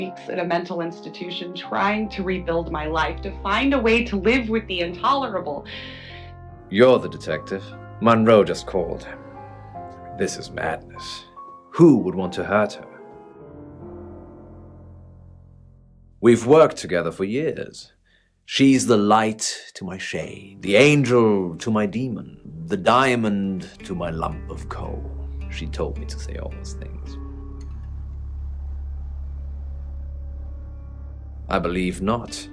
weeks at a mental institution trying to rebuild my life, to find a way to live with the intolerable. You're the detective. Monroe just called. This is madness. Who would want to hurt her? We've worked together for years. She's the light to my shade, the angel to my demon, the diamond to my lump of coal. She told me to say all those things. I believe not.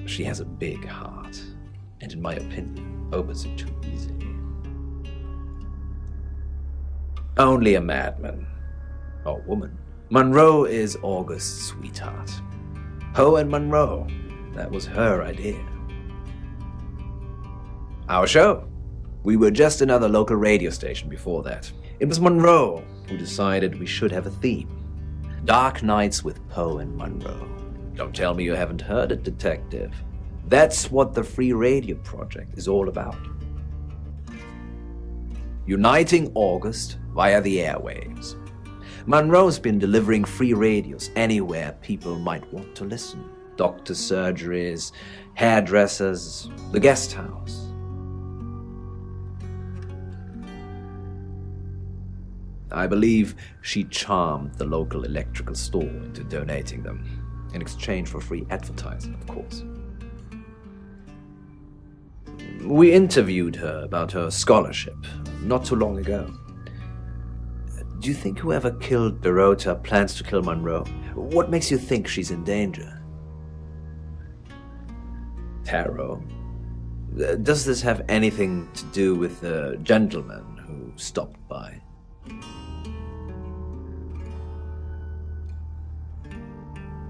She has a big heart, and in my opinion, opens it too easily. Only a madman, or woman. Monroe is August's sweetheart. Poe and Monroe, that was her idea. Our show. We were just another local radio station before that. It was Monroe who decided we should have a theme. Dark Nights with Poe and Monroe. Don't tell me you haven't heard it, detective. That's what the Free Radio Project is all about. Uniting August via the airwaves. Monroe's been delivering free radios anywhere people might want to listen. Doctor's surgeries, hairdressers, the guest house. I believe she charmed the local electrical store into donating them, in exchange for free advertising, of course. We interviewed her about her scholarship not too long ago. Do you think whoever killed Berota plans to kill Monroe? What makes you think she's in danger? Tarot? Does this have anything to do with the gentleman who stopped by?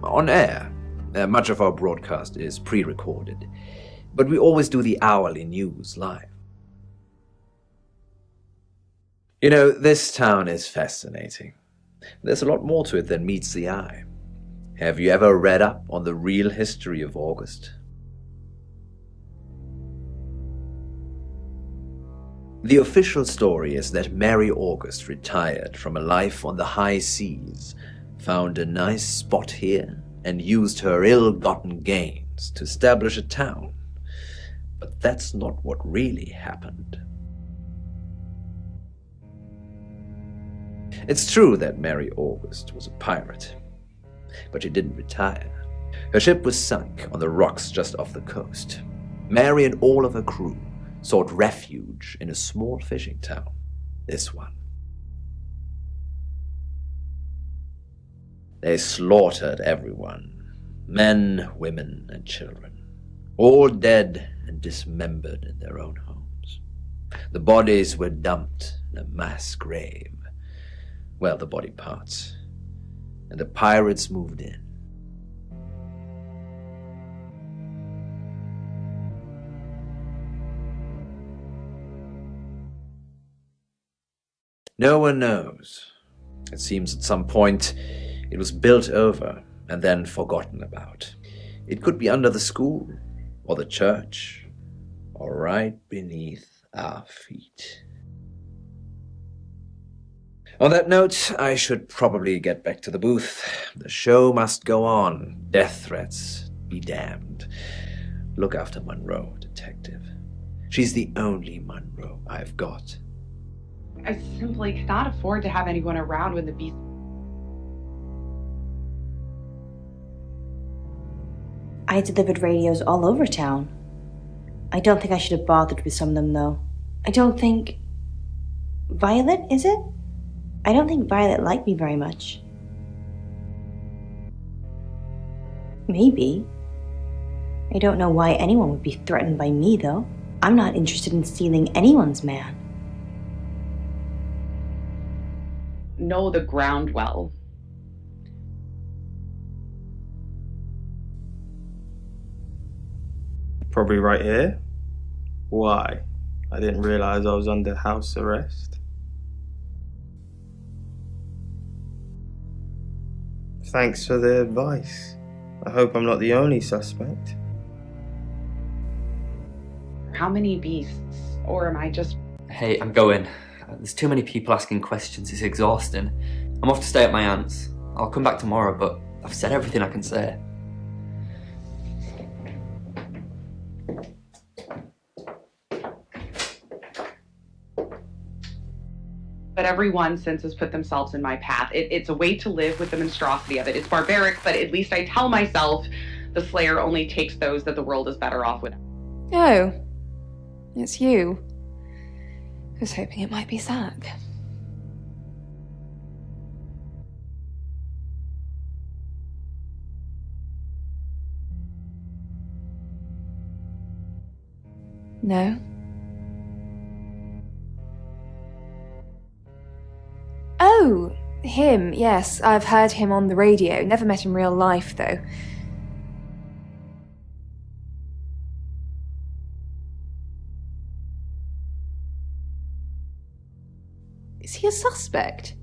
On air, much of our broadcast is pre-recorded, but we always do the hourly news live. You know, this town is fascinating. There's a lot more to it than meets the eye. Have you ever read up on the real history of August? The official story is that Mary August retired from a life on the high seas, found a nice spot here, and used her ill-gotten gains to establish a town. But that's not what really happened. It's true that Mary August was a pirate, but she didn't retire. Her ship was sunk on the rocks just off the coast. Mary and all of her crew sought refuge in a small fishing town, this one. They slaughtered everyone, men, women, and children, all dead and dismembered in their own homes. The bodies were dumped in a mass grave. Well, the body parts. And the pirates moved in. No one knows. It seems at some point it was built over and then forgotten about. It could be under the school, or the church, or right beneath our feet. On that note, I should probably get back to the booth. The show must go on. Death threats be damned. Look after Monroe, detective. She's the only Monroe I've got. I simply cannot afford to have anyone around when the beast... I delivered radios all over town. I don't think I should have bothered with some of them, though. I don't think... Violet, is it? I don't think Violet liked me very much. Maybe. I don't know why anyone would be threatened by me, though. I'm not interested in stealing anyone's man. Know the ground well. Probably right here. Why? I didn't realize I was under house arrest. Thanks for the advice. I hope I'm not the only suspect. How many beasts? Or am I just... Hey, I'm going. There's too many people asking questions. It's exhausting. I'm off to stay at my aunt's. I'll come back tomorrow, but I've said everything I can say. But everyone since has put themselves in my path. It's a way to live with the monstrosity of it. It's barbaric, but at least I tell myself the Slayer only takes those that the world is better off with. Oh, it's you. I was hoping it might be Zach. No? Oh, him, yes. I've heard him on the radio. Never met in real life, though. Is he a suspect?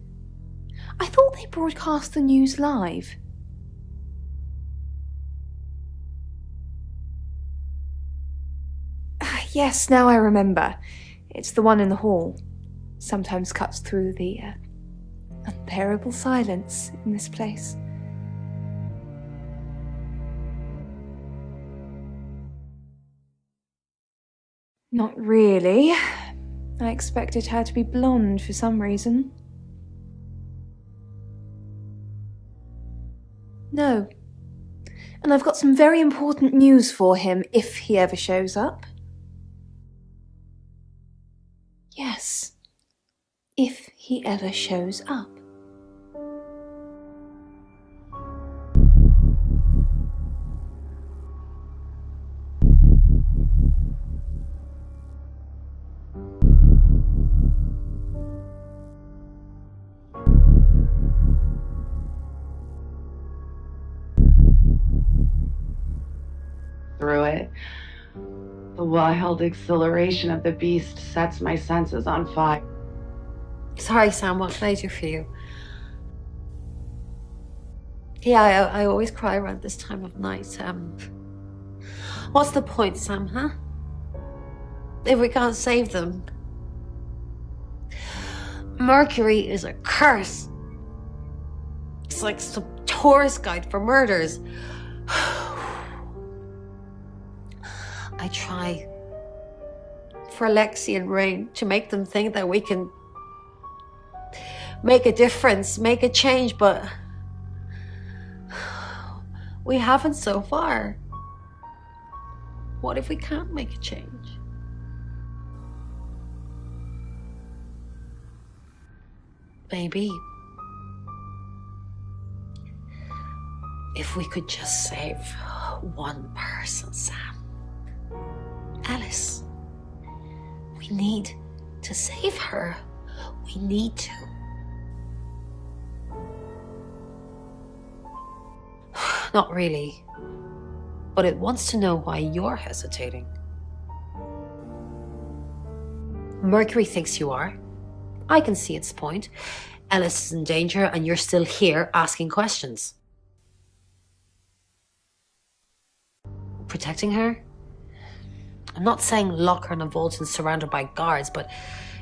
I thought they broadcast the news live. Yes, now I remember. It's the one in the hall. Sometimes cuts through the unbearable silence in this place. Not really. I expected her to be blonde for some reason. No. And I've got some very important news for him if he ever shows up. Yes. If he ever shows up. Through it, the wild exhilaration of the beast sets my senses on fire. Sorry, Sam, what can I do for you? Yeah, I always cry around this time of night. What's the point, Sam, huh? If we can't save them. Mercury is a curse. It's like some tourist guide for murders. I try for Lexi and Rain to make them think that we can make a difference, make a change, but we haven't so far. What if we can't make a change? Maybe if we could just save one person, Sam. Alice. We need to save her. We need to. Not really. But it wants to know why you're hesitating. Mercury thinks you are. I can see its point. Alice is in danger and you're still here asking questions. Protecting her? I'm not saying lock her in a vault and surround her by guards, but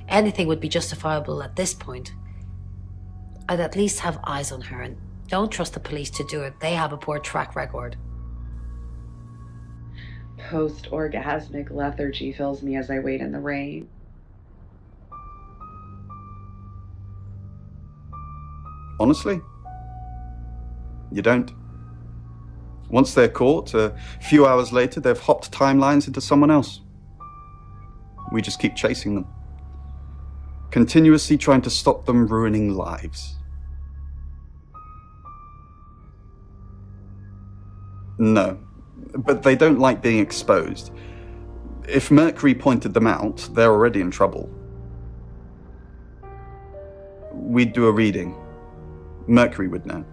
anything would be justifiable at this point. I'd at least have eyes on her, and don't trust the police to do it. They have a poor track record. Post-orgasmic lethargy fills me as I wait in the rain. Honestly, you don't. Once they're caught, a few hours later, they've hopped timelines into someone else. We just keep chasing them, continuously trying to stop them ruining lives. No, but they don't like being exposed. If Mercury pointed them out, they're already in trouble. We'd do a reading. Mercury would know.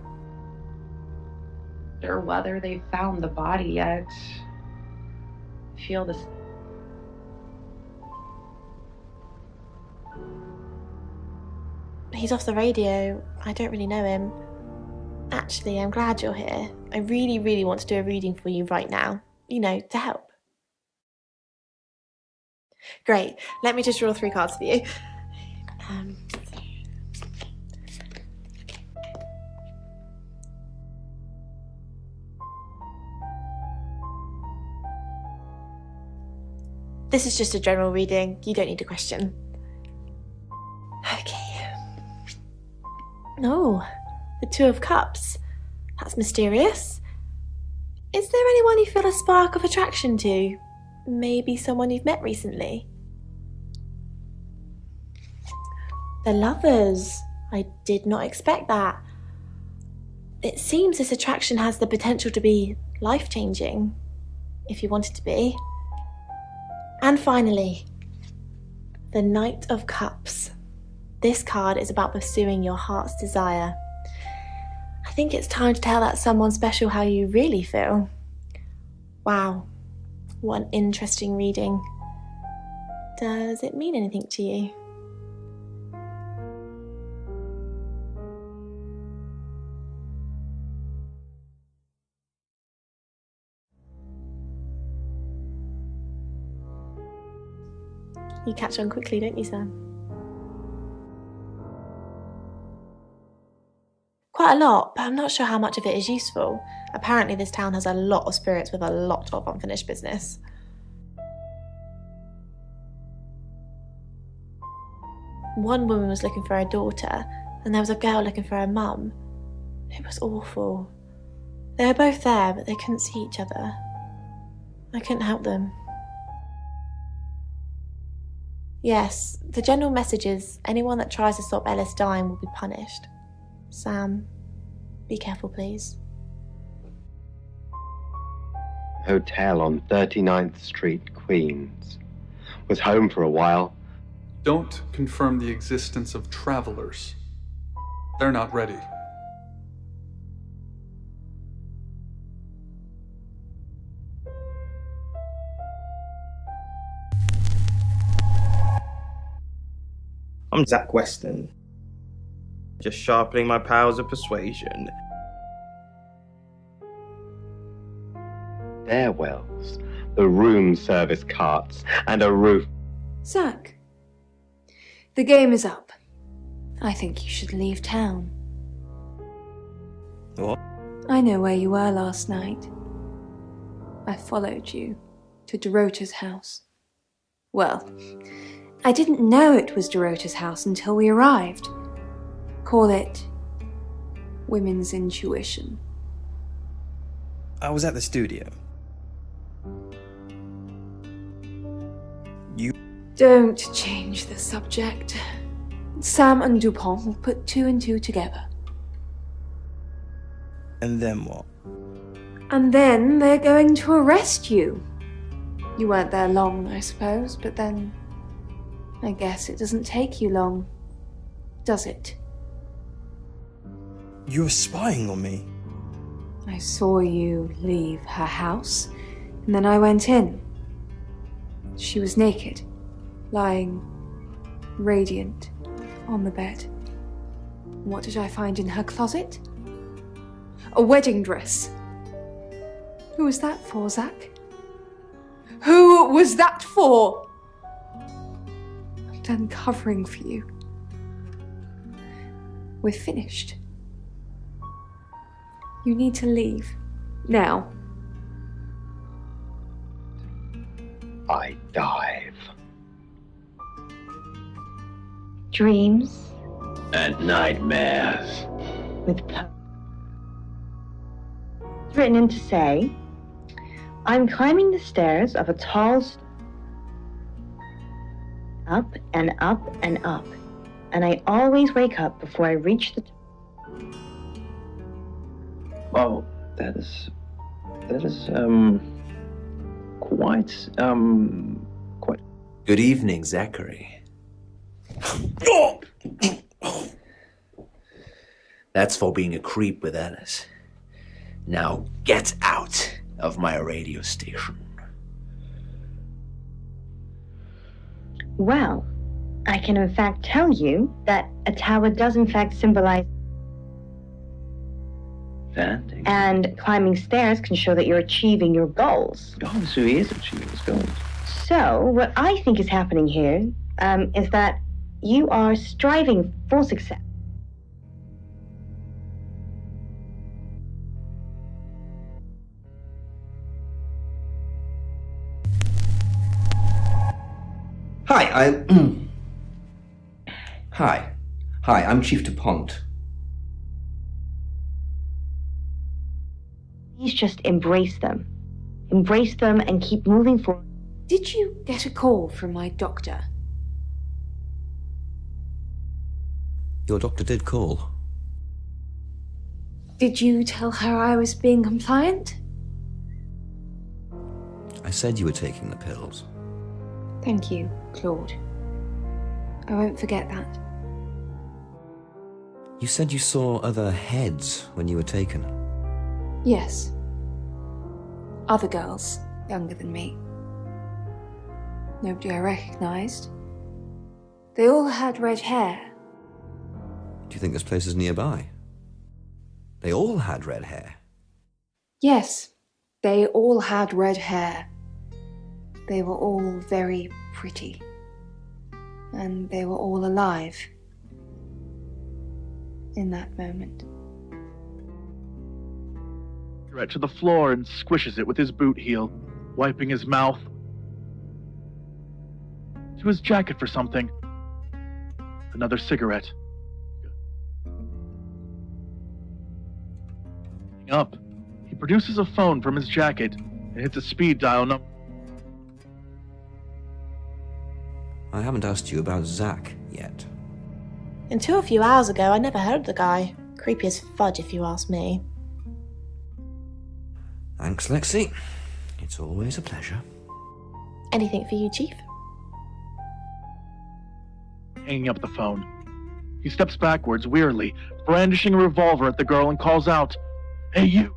Or whether they've found the body yet. I feel this. He's off the radio. I don't really know him. Actually, I'm glad you're here. I really, really want to do a reading for you right now. You know, to help. Great. Let me just draw 3 cards for you. This is just a general reading. You don't need to question. Okay. Oh, the Two of Cups. That's mysterious. Is there anyone you feel a spark of attraction to? Maybe someone you've met recently? The Lovers. I did not expect that. It seems this attraction has the potential to be life-changing, if you want it to be. And finally, the Knight of Cups. This card is about pursuing your heart's desire. I think it's time to tell that someone special how you really feel. Wow, what an interesting reading. Does it mean anything to you? You catch on quickly, don't you, Sam? Quite a lot, but I'm not sure how much of it is useful. Apparently this town has a lot of spirits with a lot of unfinished business. One woman was looking for her daughter, and there was a girl looking for her mum. It was awful. They were both there, but they couldn't see each other. I couldn't help them. Yes, the general message is anyone that tries to stop Ellis dying will be punished. Sam, be careful, please. Hotel on 39th Street, Queens. Was home for a while. Don't confirm the existence of travelers. They're not ready. I'm Zach Weston. Just sharpening my powers of persuasion. Stairwells, the room service carts, and a roof. Zach, the game is up. I think you should leave town. What? I know where you were last night. I followed you to Dorota's house. Well, I didn't know it was Dorota's house until we arrived. Call it women's intuition. I was at the studio. You... Don't change the subject. Sam and Dupont will put two and two together. And then what? And then they're going to arrest you. You weren't there long, I suppose, but then I guess it doesn't take you long, does it? You were spying on me. I saw you leave her house, and then I went in. She was naked, lying radiant on the bed. What did I find in her closet? A wedding dress. Who was that for, Zach? Who was that for? I'm done covering for you. We're finished. You need to leave. Now. I dive. Dreams And nightmares. with written in to say, I'm climbing the stairs of a tall up and up and up, and I always wake up before I reach the Well, that is quite. Good evening, Zachary. That's for being a creep with Alice. Now get out of my radio station. Well, I can in fact tell you that a tower does in fact symbolize, That? and climbing stairs can show that you're achieving your goals. Oh, so he is achieving his goals. So, what I think is happening here is that you are striving for success. Hi, Hi. Hi, I'm Chief DuPont. Please just embrace them. Embrace them and keep moving forward. Did you get a call from my doctor? Your doctor did call. Did you tell her I was being compliant? I said you were taking the pills. Thank you, Claude. I won't forget that. You said you saw other heads when you were taken. Yes. Other girls, younger than me. Nobody I recognized. They all had red hair. Do you think this place is nearby? They all had red hair. Yes, they all had red hair. They were all very pretty. And they were all alive. In that moment. Cigarette to the floor and squishes it with his boot heel, wiping his mouth. To his jacket for something. Another cigarette. Up, he produces a phone from his jacket and hits a speed dial number. I haven't asked you about Zach yet. Until a few hours ago, I never heard of the guy. Creepy as fudge, if you ask me. Thanks, Lexi. It's always a pleasure. Anything for you, Chief? Hanging up the phone. He steps backwards wearily, brandishing a revolver at the girl and calls out, "Hey, you!"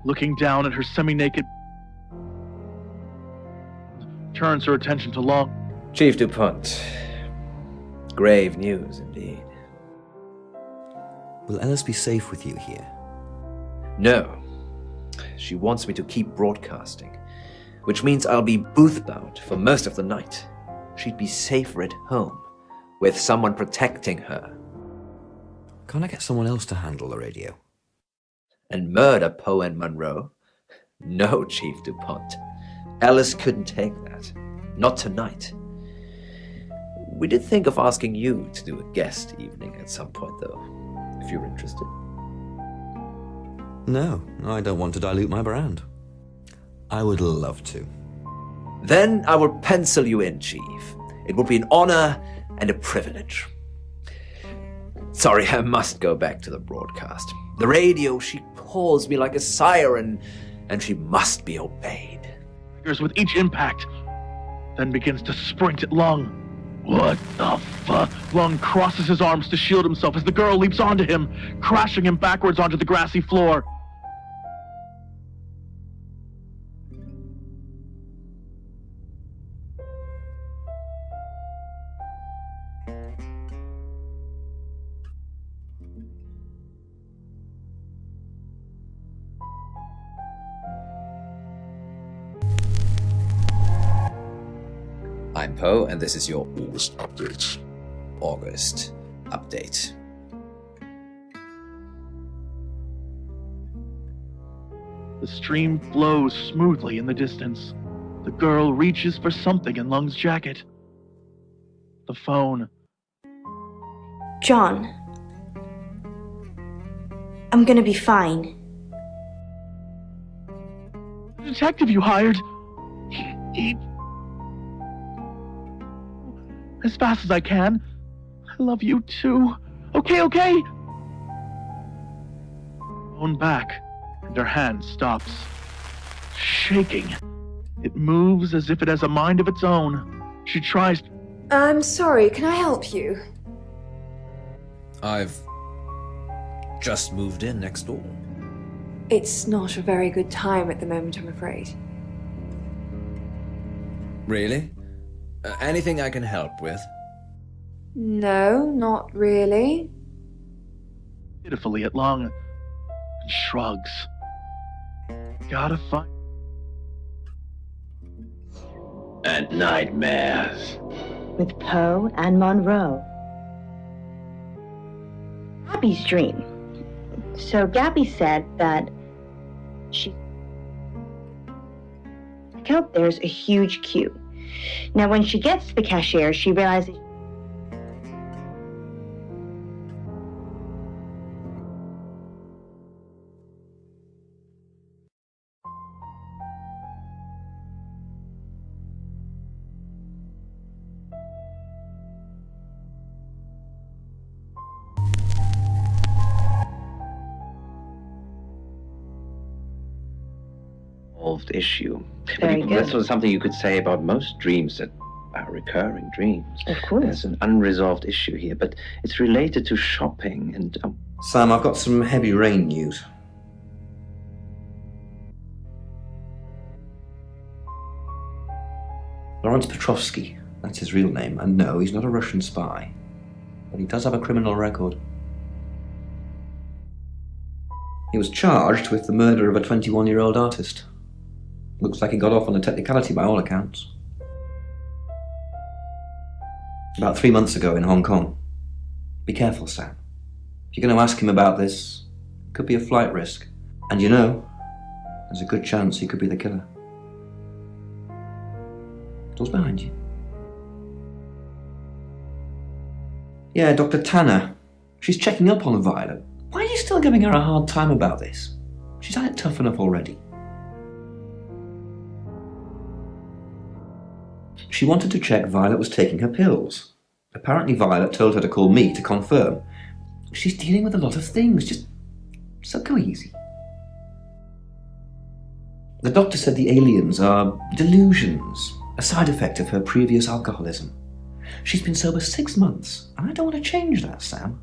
Looking down at her semi-naked, turns her attention to Long. Chief DuPont. Grave news indeed. Will Ellis be safe with you here? No. She wants me to keep broadcasting, which means I'll be booth-bound for most of the night. She'd be safer at home, with someone protecting her. Can't I get someone else to handle the radio? And murder Poe and Monroe? No, Chief DuPont. Ellis couldn't take that. Not tonight. We did think of asking you to do a guest evening at some point, though, if you're interested. No, I don't want to dilute my brand. I would love to. Then I will pencil you in, Chief. It would be an honor and a privilege. Sorry, I must go back to the broadcast. The radio, she calls me like a siren, and she must be obeyed. With each impact, then begins to sprint at Lung. What the fuck? Lung crosses his arms to shield himself as the girl leaps onto him, crashing him backwards onto the grassy floor. I'm Poe, and this is your August update. August update. The stream flows smoothly in the distance. The girl reaches for something in Lung's jacket. The phone. John. I'm gonna be fine. The detective you hired. He... As fast as I can. I love you too. Okay. Phone back, and her hand stops. Shaking. It moves as if it has a mind of its own. She tries. I'm sorry, can I help you? I've just moved in next door. It's not a very good time at the moment, I'm afraid. Really? Anything I can help with? No, not really. Pitifully at Lung, and shrugs. Gotta find. And nightmares. With Poe and Monroe. Gabby's dream. So Gabby said that she... checkout, there's a huge queue. Now, when she gets to the cashier, she realizes issue. Very But good. that's sort of something you could say about most dreams that are recurring dreams. Of course. There's an unresolved issue here, but it's related to shopping and... Sam, I've got some heavy rain news. Lawrence Petrovsky, that's his real name, and no, he's not a Russian spy. But he does have a criminal record. He was charged with the murder of a 21-year-old artist. Looks like he got off on a technicality by all accounts. About 3 months ago in Hong Kong. Be careful, Sam. If you're going to ask him about this, it could be a flight risk. And you know, there's a good chance he could be the killer. Door's behind you. Yeah, Dr. Tanner. She's checking up on Violet. Why are you still giving her a hard time about this? She's had it tough enough already. She wanted to check Violet was taking her pills. Apparently Violet told her to call me to confirm. She's dealing with a lot of things, so go easy. The doctor said the aliens are delusions, a side effect of her previous alcoholism. She's been sober 6 months, and I don't want to change that, Sam.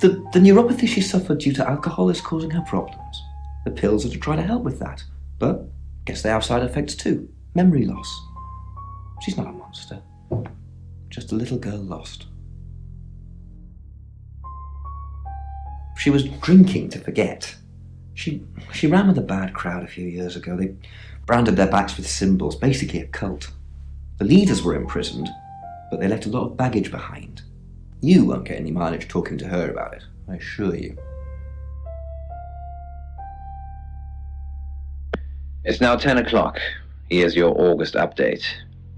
The neuropathy she suffered due to alcohol is causing her problems. The pills are to try to help with that, but guess they have side effects too. Memory loss. She's not a monster, just a little girl lost. She was drinking to forget. She ran with a bad crowd a few years ago. They branded their backs with symbols, basically a cult. The leaders were imprisoned, but they left a lot of baggage behind. You won't get any mileage talking to her about it, I assure you. It's now 10 o'clock. Here's your August update.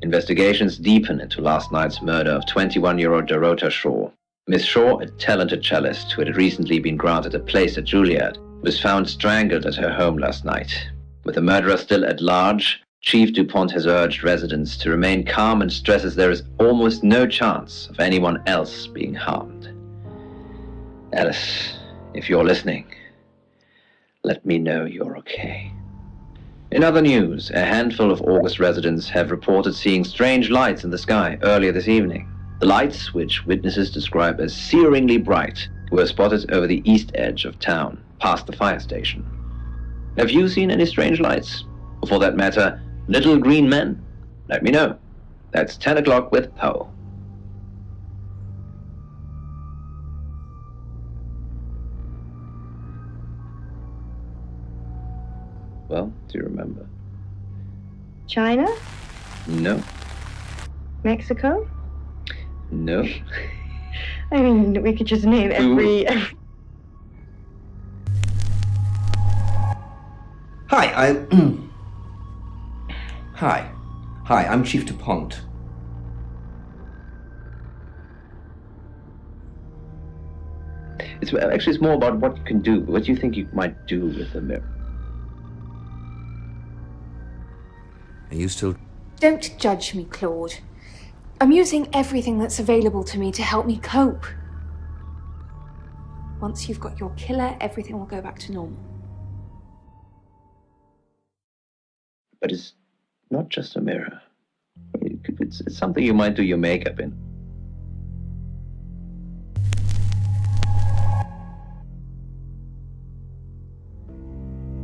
Investigations deepen into last night's murder of 21-year-old Dorota Shaw. Miss Shaw, a talented cellist who had recently been granted a place at Juilliard, was found strangled at her home last night. With the murderer still at large, Chief DuPont has urged residents to remain calm and stresses there is almost no chance of anyone else being harmed. Alice, if you're listening, let me know you're okay. In other news, a handful of August residents have reported seeing strange lights in the sky earlier this evening. The lights, which witnesses describe as searingly bright, were spotted over the east edge of town, past the fire station. Have you seen any strange lights? Or for that matter, little green men? Let me know. That's 10 o'clock with Poe. Well, do you remember? China? No. Mexico? No. I mean, we could just name every... Hi, Hi, I'm Chief DuPont. It's more about what you can do. What do you think you might do with the mirror? Are you still... Don't judge me, Claude. I'm using everything that's available to me to help me cope. Once you've got your killer, everything will go back to normal. But it's not just a mirror. It's something you might do your makeup in.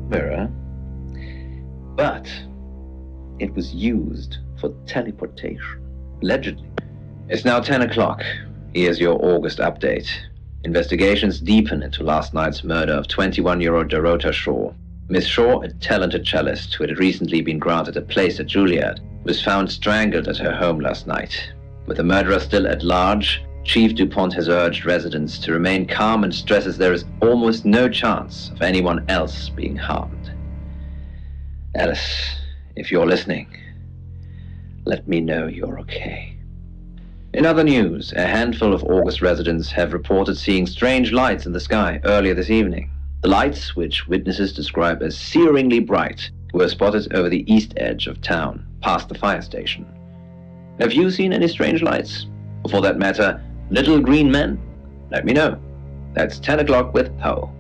Mirror. But it was used for teleportation. Allegedly. It's now 10 o'clock. Here's your August update. Investigations deepen into last night's murder of 21-year-old Dorota Shaw. Miss Shaw, a talented cellist who had recently been granted a place at Juilliard, was found strangled at her home last night. With the murderer still at large, Chief DuPont has urged residents to remain calm and stresses there is almost no chance of anyone else being harmed. Alice, if you're listening, let me know you're okay. In other news, a handful of August residents have reported seeing strange lights in the sky earlier this evening. The lights, which witnesses describe as searingly bright, were spotted over the east edge of town, past the fire station. Have you seen any strange lights? Or for that matter, little green men? Let me know. That's 10 o'clock with Poe.